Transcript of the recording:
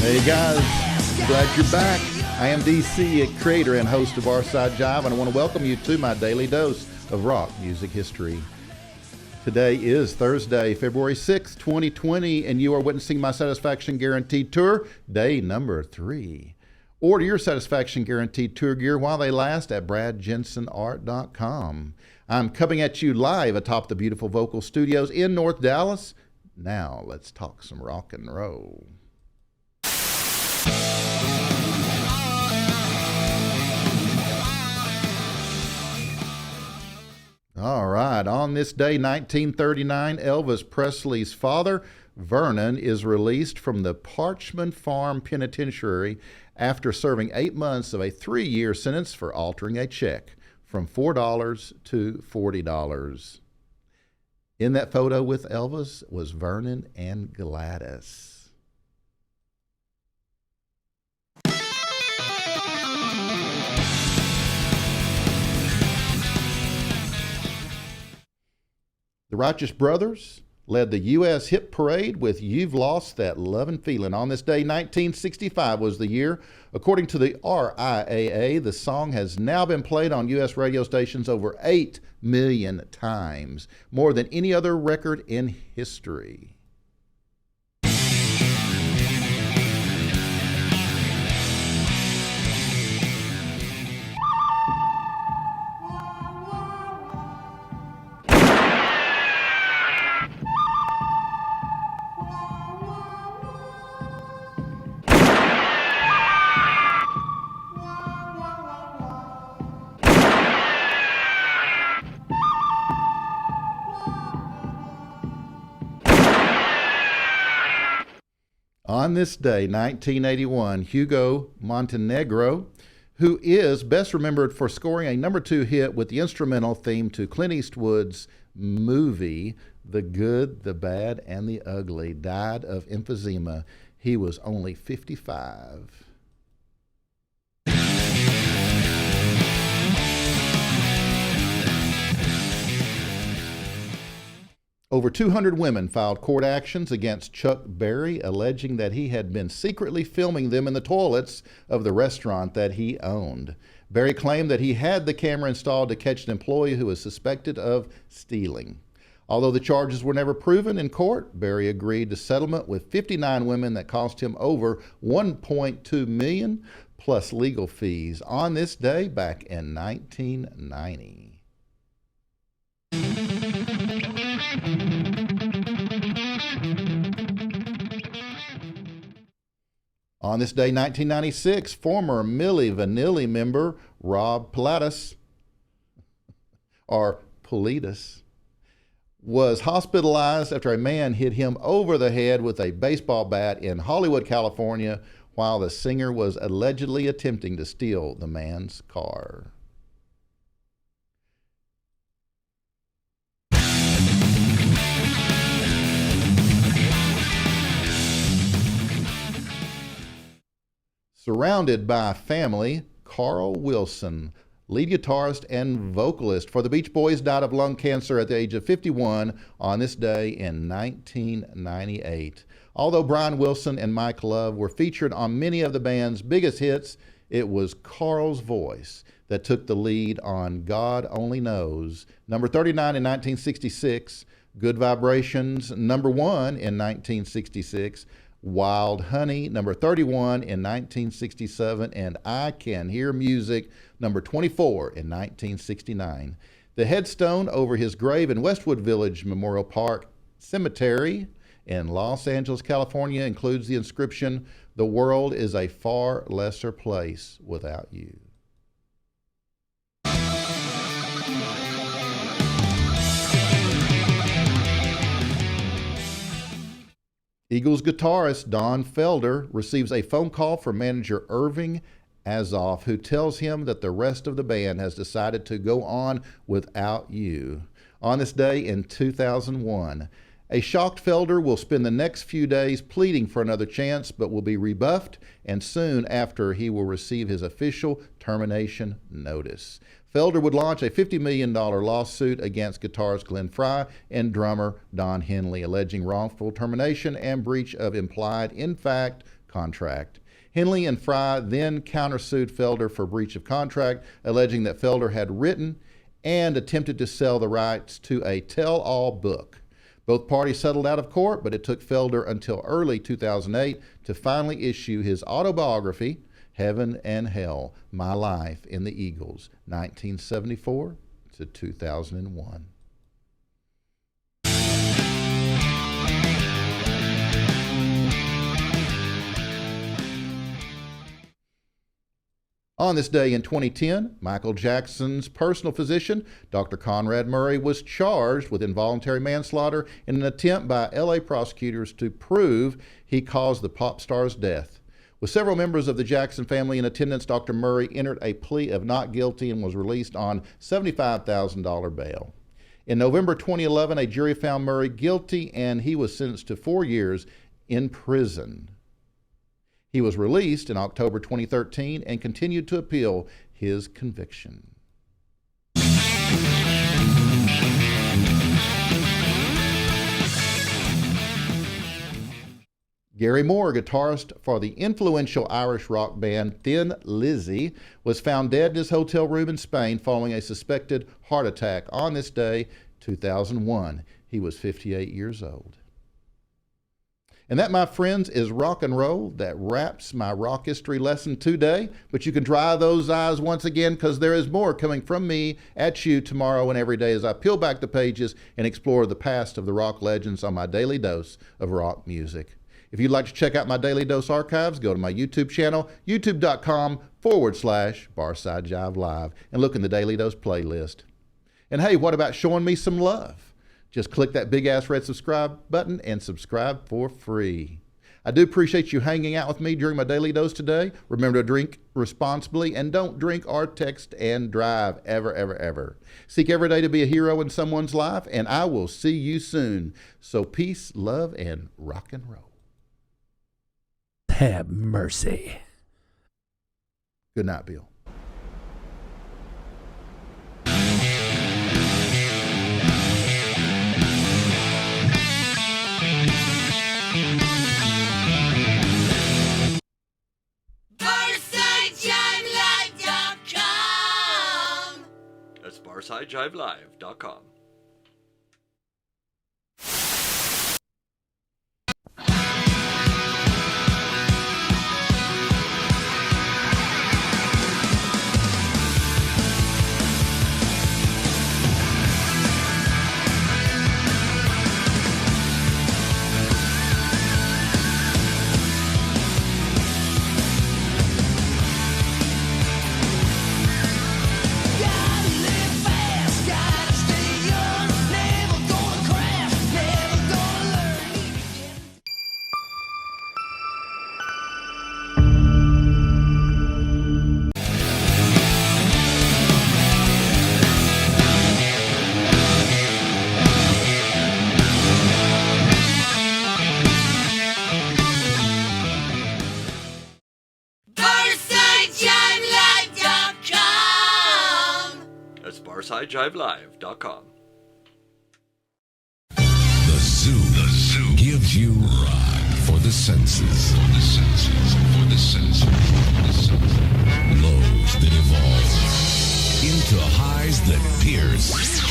Hey guys, glad you're back. I am DC, a creator and host of Barside, Jive, and I want to welcome you to my daily dose of rock music history. Today is Thursday, February 6th, 2020, and you are witnessing my Satisfaction Guaranteed Tour, day number 3. Order your Satisfaction Guaranteed Tour gear while they last at bradjensenart.com. I'm coming at you live atop the beautiful Vocal Studios in North Dallas. Now, let's talk some rock and roll. All right, on this day, 1939, Elvis Presley's father, Vernon, is released from the Parchman Farm Penitentiary after serving 8 months of a 3-year sentence for altering a check from $4 to $40. In that photo with Elvis was Vernon and Gladys. The Righteous Brothers led the U.S. hit parade with You've Lost That Lovin' Feelin'. On this day, 1965 was the year. According to the RIAA, the song has now been played on U.S. radio stations over 8 million times, more than any other record in history. On this day, 1981, Hugo Montenegro, who is best remembered for scoring a number 2 hit with the instrumental theme to Clint Eastwood's movie, The Good, the Bad, and the Ugly, died of emphysema. He was only 55. Over 200 women filed court actions against Chuck Berry, alleging that he had been secretly filming them in the toilets of the restaurant that he owned. Berry claimed that he had the camera installed to catch an employee who was suspected of stealing. Although the charges were never proven in court, Berry agreed to settlement with 59 women that cost him over $1.2 million plus legal fees on this day back in 1990. On this day, 1996, former Milli Vanilli member Rob Pilatus, or Politis, was hospitalized after a man hit him over the head with a baseball bat in Hollywood, California, while the singer was allegedly attempting to steal the man's car. Surrounded by family, Carl Wilson, lead guitarist and vocalist for the Beach Boys, died of lung cancer at the age of 51 on this day in 1998. Although Brian Wilson and Mike Love were featured on many of the band's biggest hits, it was Carl's voice that took the lead on God Only Knows, number 39 in 1966, Good Vibrations, number 1 in 1966, Wild Honey, number 31 in 1967, and I Can Hear Music, number 24 in 1969. The headstone over his grave in Westwood Village Memorial Park Cemetery in Los Angeles, California, includes the inscription, "The world is a far lesser place without you." Eagles guitarist Don Felder receives a phone call from manager Irving Azoff, who tells him that the rest of the band has decided to go on without you. On this day in 2001, a shocked Felder will spend the next few days pleading for another chance, but will be rebuffed, and soon after he will receive his official termination notice. Felder would launch a $50 million lawsuit against guitarist Glenn Frey and drummer Don Henley, alleging wrongful termination and breach of implied, in fact, contract. Henley and Fry then countersued Felder for breach of contract, alleging that Felder had written and attempted to sell the rights to a tell-all book. Both parties settled out of court, but it took Felder until early 2008 to finally issue his autobiography, Heaven and Hell, My Life in the Eagles, 1974 to 2001. On this day in 2010, Michael Jackson's personal physician, Dr. Conrad Murray, was charged with involuntary manslaughter in an attempt by LA prosecutors to prove he caused the pop star's death. With several members of the Jackson family in attendance, Dr. Murray entered a plea of not guilty and was released on $75,000 bail. In November 2011, a jury found Murray guilty and he was sentenced to 4 years in prison. He was released in October 2013 and continued to appeal his conviction. Gary Moore, guitarist for the influential Irish rock band Thin Lizzy, was found dead in his hotel room in Spain following a suspected heart attack on this day, 2001. He was 58 years old. And that, my friends, is rock and roll. That wraps my rock history lesson today. But you can dry those eyes once again, because there is more coming from me at you tomorrow and every day as I peel back the pages and explore the past of the rock legends on my daily dose of rock music. If you'd like to check out my Daily Dose archives, go to my YouTube channel, youtube.com/Barside Jive Live, and look in the Daily Dose playlist. And hey, what about showing me some love? Just click that big-ass red subscribe button and subscribe for free. I do appreciate you hanging out with me during my Daily Dose today. Remember to drink responsibly and don't drink or text and drive ever, ever, ever. Seek every day to be a hero in someone's life, and I will see you soon. So peace, love, and rock and roll. Have mercy. Good night, Bill. That's BarsideJiveLive.com. BarsideJiveLive.com. The zoo gives you rock for the senses. Lows that evolve into highs that pierce.